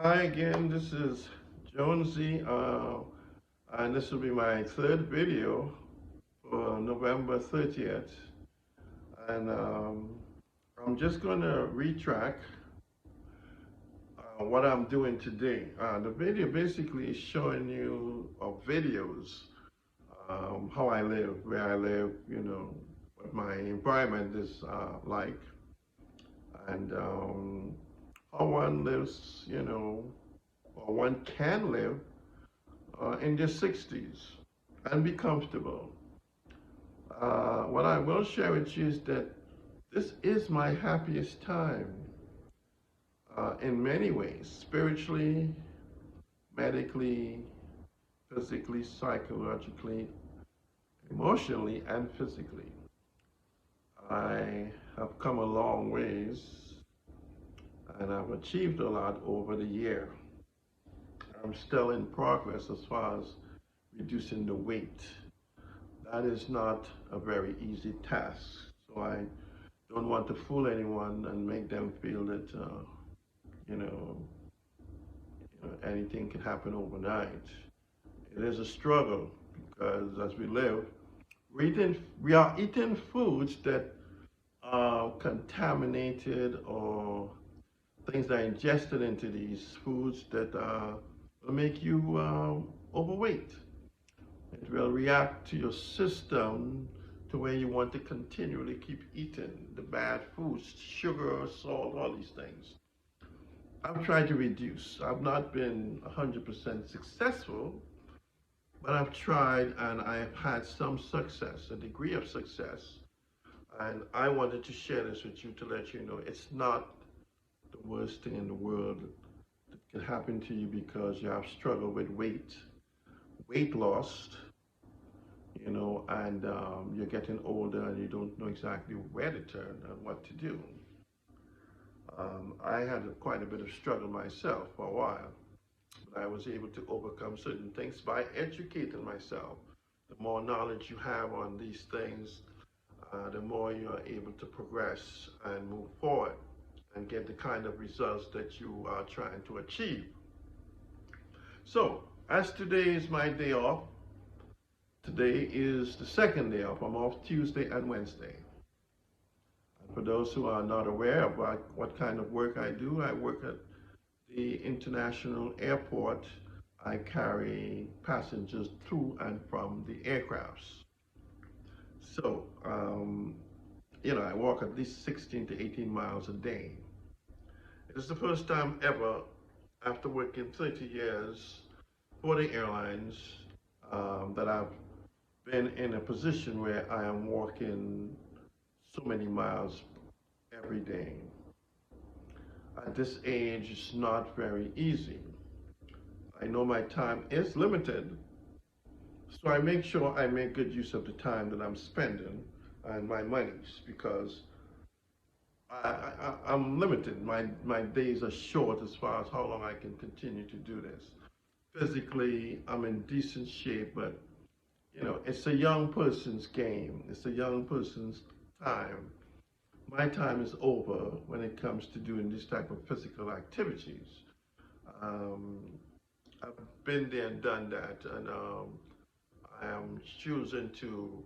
Hi again, this is Jonesy, and this will be my third video for November 30th. And I'm just going to retrack what I'm doing today. The video basically is showing you videos, how I live, where I live, what my environment is like, and how one lives, or one can live in their 60s and be comfortable. What I will share with you is that this is my happiest time in many ways, spiritually, medically, physically, psychologically, emotionally, and physically. I have come a long ways and I've achieved a lot over the year. I'm still in progress as far as reducing the weight. That is not a very easy task. So I don't want to fool anyone and make them feel that you know, anything can happen overnight. It is a struggle because as we live, we are eating foods that are contaminated or things that are ingested into these foods that will make you overweight. It will react to your system to where you want to continually keep eating the bad foods, sugar, salt, all these things. I've tried to reduce. I've not been 100% successful, but I've tried and I've had some success, a degree of success. And I wanted to share this with you to let you know it's not the worst thing in the world that can happen to you because you have struggled with weight loss, and you're getting older and you don't know exactly where to turn and what to do. I had quite a bit of struggle myself for a while, but I was able to overcome certain things by educating myself. The more knowledge you have on these things, the more you are able to progress and move forward and get the kind of results that you are trying to achieve. So, as today is my day off, today is the second day off. I'm off Tuesday and Wednesday. And for those who are not aware of what kind of work I do, I work at the international airport. I carry passengers to and from the aircrafts. So, I walk at least 16 to 18 miles a day. It is the first time ever, after working 30 years for the airlines, that I've been in a position where I am walking so many miles every day. At this age, it's not very easy. I know my time is limited, so I make sure I make good use of the time that I'm spending and my monies because I'm limited. My days are short as far as how long I can continue to do this. Physically, I'm in decent shape, but it's a young person's game. It's a young person's time. My time is over when it comes to doing this type of physical activities. Um, I've been there and done that, and I am choosing to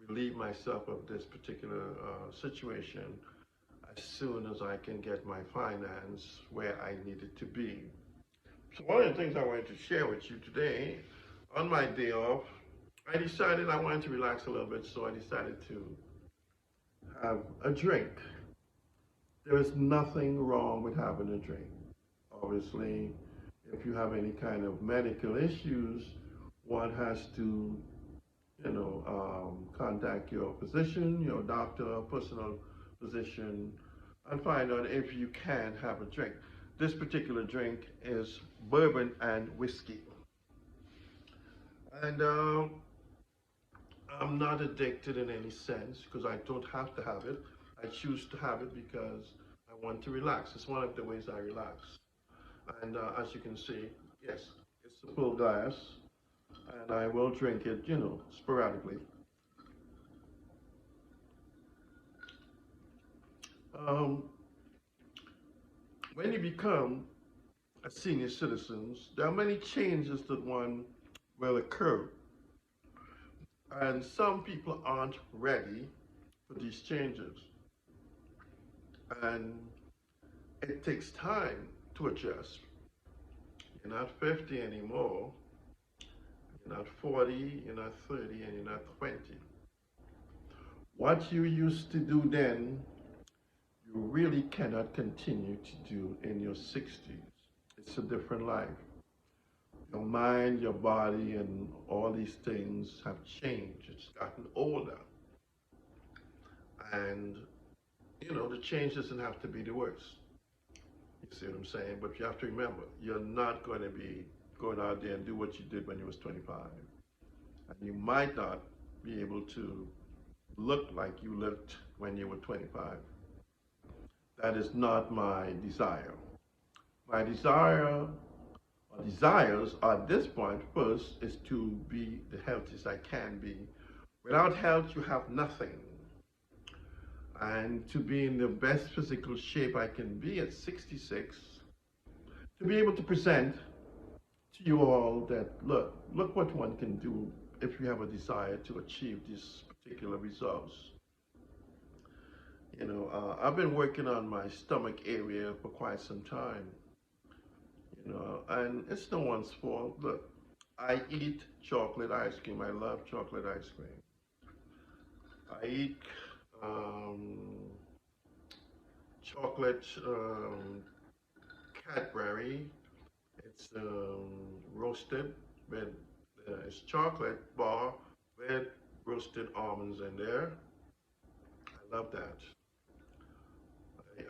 relieve myself of this particular situation as soon as I can get my finance where I need it to be. So one of the things I wanted to share with you today, on my day off, I decided I wanted to relax a little bit, so I decided to have a drink. There is nothing wrong with having a drink. Obviously, if you have any kind of medical issues, one has to, contact your physician, your doctor, personal physician, and find out if you can have a drink. This particular drink is bourbon and whiskey. And I'm not addicted in any sense because I don't have to have it. I choose to have it because I want to relax. It's one of the ways I relax. And as you can see, yes, it's a full glass, and I will drink it, sporadically. Um, when you become as senior citizens, there are many changes that one will occur. And some people aren't ready for these changes. And it takes time to adjust. You're not 50 anymore, you're not 40, you're not 30, and you're not 20. What you used to do then, you really cannot continue to do in your 60s. It's a different life. Your mind, your body, and all these things have changed. It's gotten older. And, the change doesn't have to be the worst. You see what I'm saying? But you have to remember, you're not going to be going out there and do what you did when you was 25. And you might not be able to look like you looked when you were 25. That is not my desire. My desire or desires at this point first is to be the healthiest I can be. Without health, you have nothing. And to be in the best physical shape I can be at 66, to be able to present to you all that look what one can do if you have a desire to achieve these particular results. I've been working on my stomach area for quite some time, and it's no one's fault. Look, I eat chocolate ice cream. I love chocolate ice cream. I eat chocolate Cadbury. It's roasted with it's chocolate bar with roasted almonds in there. I love that.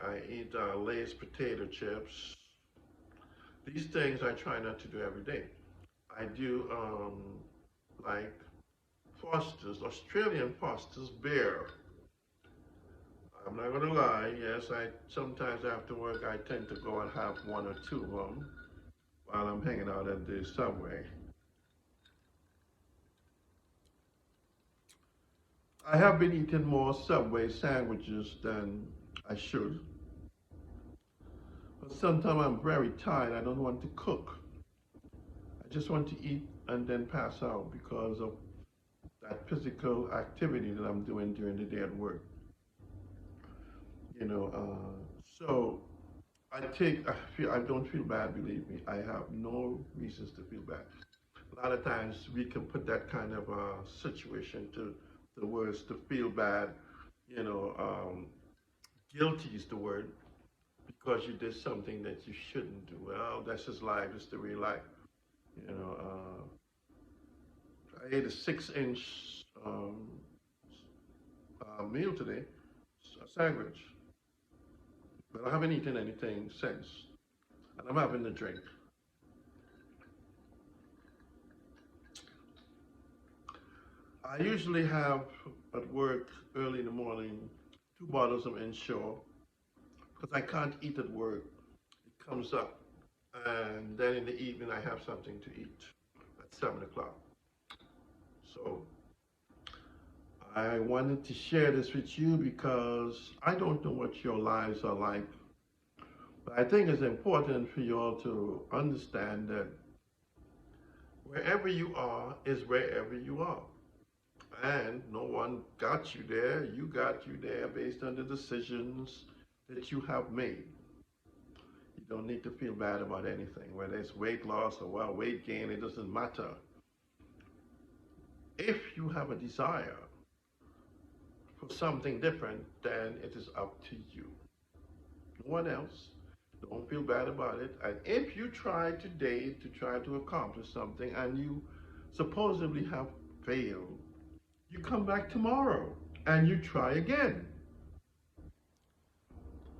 I eat Lay's potato chips. These things I try not to do every day. I do like Foster's, Australian Foster's beer. I'm not gonna lie, yes, I sometimes after work I tend to go and have one or two of them while I'm hanging out at the subway. I have been eating more Subway sandwiches than I should. But sometimes I'm very tired. I don't want to cook. I just want to eat and then pass out because of that physical activity that I'm doing during the day at work. You know, so I don't feel bad, believe me. I have no reasons to feel bad. A lot of times we can put that kind of situation to the words to feel bad. You know, guilty is the word because you did something that you shouldn't do. Well, that's just life. It's the real life. You know, I ate a 6-inch meal today, a sandwich, but I haven't eaten anything since, and I'm having a drink. I usually have at work early in the morning 2 bottles of Ensure because I can't eat at work. It comes up, and then in the evening I have something to eat at 7 o'clock. So I wanted to share this with you because I don't know what your lives are like, but I think it's important for you all to understand that wherever you are is wherever you are. And no one got you there. You got you there based on the decisions that you have made. You don't need to feel bad about anything, whether it's weight loss or weight gain, it doesn't matter. If you have a desire for something different, then it is up to you. No one else. Don't feel bad about it. And if you try today to try to accomplish something and you supposedly have failed, you come back tomorrow and you try again.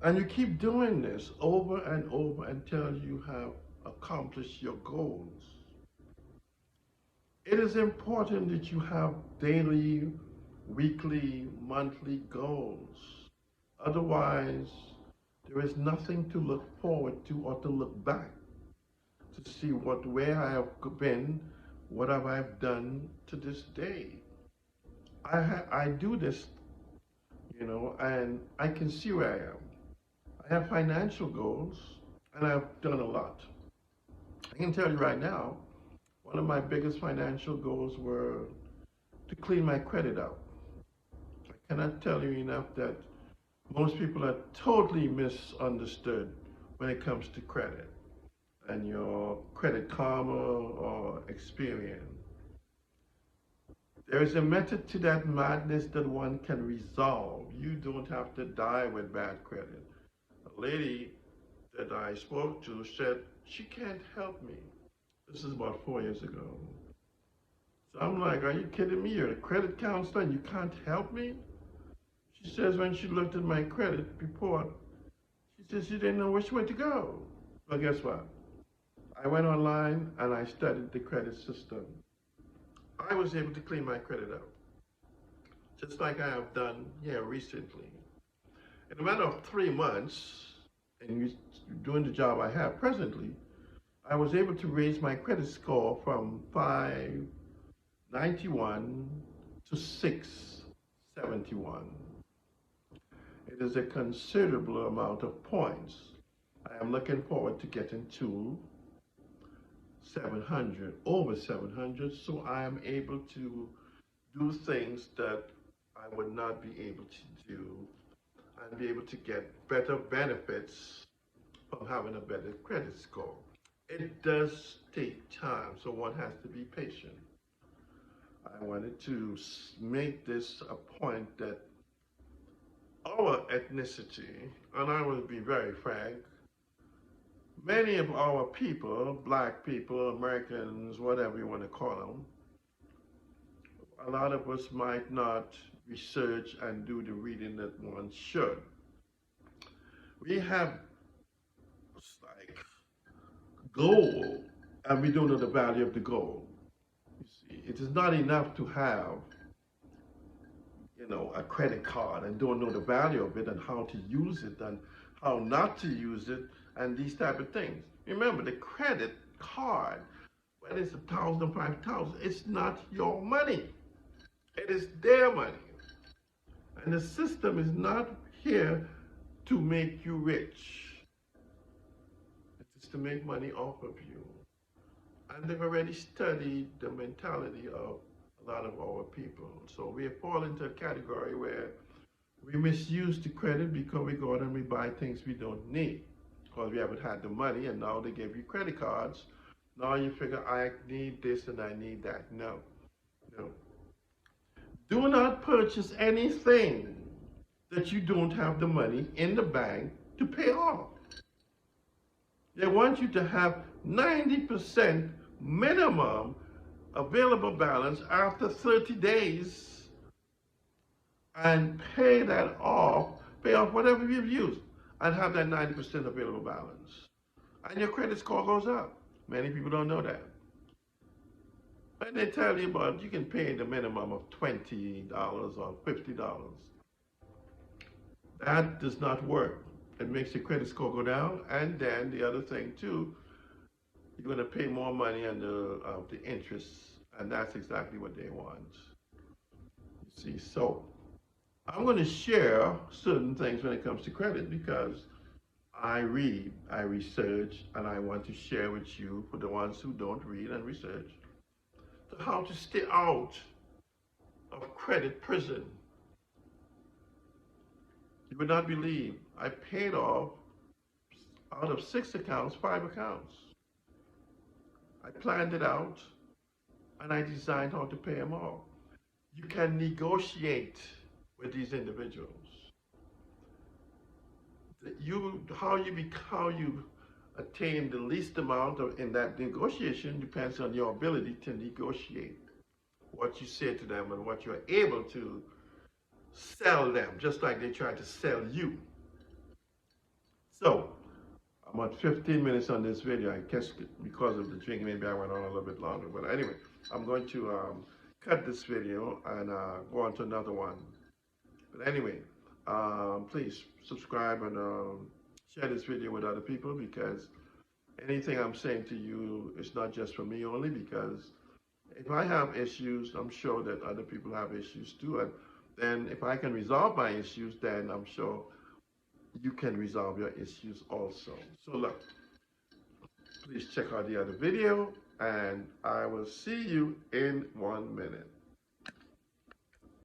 And you keep doing this over and over until you have accomplished your goals. It is important that you have daily, weekly, monthly goals. Otherwise, there is nothing to look forward to or to look back to see where I have been, what have I done to this day. I do this, and I can see where I am. I have financial goals, and I've done a lot. can tell you right now, one of my biggest financial goals were to clean my credit out. I cannot tell you enough that most people are totally misunderstood when it comes to credit and your Credit Karma or Experian. There is a method to that madness that one can resolve. You don't have to die with bad credit. A lady that I spoke to said she can't help me. This is about 4 years ago. So I'm like, are you kidding me? You're a credit counselor and you can't help me? She says when she looked at my credit report, she says she didn't know which way to go. Well, guess what? I went online and I studied the credit system. I was able to clean my credit out, just like I have done here recently. In a matter of 3 months, and doing the job I have presently, I was able to raise my credit score from 591 to 671. It is a considerable amount of points. I am looking forward to getting to 700, over 700, so I am able to do things that I would not be able to do and be able to get better benefits from having a better credit score. It does take time, so one has to be patient. I wanted to make this a point that our ethnicity, and I will be very frank, many of our people, black people, Americans, whatever you want to call them, a lot of us might not research and do the reading that one should. We have like gold and we don't know the value of the gold. You see, it is not enough to have, a credit card and don't know the value of it and how to use it and how not to use it and these type of things. Remember, the credit card, whether it's 1,000, 5,000, it's not your money. It is their money. And the system is not here to make you rich. It is to make money off of you. And they've already studied the mentality of a lot of our people. So we fall into a category where we misuse the credit because we go out and we buy things we don't need because we haven't had the money, and now they give you credit cards. Now you figure, I need this and I need that. No, no. Do not purchase anything that you don't have the money in the bank to pay off. They want you to have 90% minimum available balance after 30 days and pay off whatever you've used and have that 90% available balance. And your credit score goes up. Many people don't know that. And they tell you about you can pay the minimum of $20 or $50. That does not work. It makes your credit score go down, and then the other thing too, you're going to pay more money on the interest, and that's exactly what they want. You see, so I'm going to share certain things when it comes to credit because I read, I research, and I want to share with you, for the ones who don't read and research, how to stay out of credit prison. You would not believe, I paid off out of 6 accounts, 5 accounts. I planned it out and I designed how to pay them off. You can negotiate with these individuals. How you attain the least amount in that negotiation depends on your ability to negotiate what you say to them and what you're able to sell them, just like they try to sell you. So, I'm at 15 minutes on this video. I guess because of the drink, maybe I went on a little bit longer. But anyway, I'm going to cut this video and go on to another one. But anyway, please subscribe and share this video with other people, because anything I'm saying to you is not just for me only, because if I have issues, I'm sure that other people have issues too. And then if I can resolve my issues, then I'm sure you can resolve your issues also. So look, please check out the other video, and I will see you in 1 minute.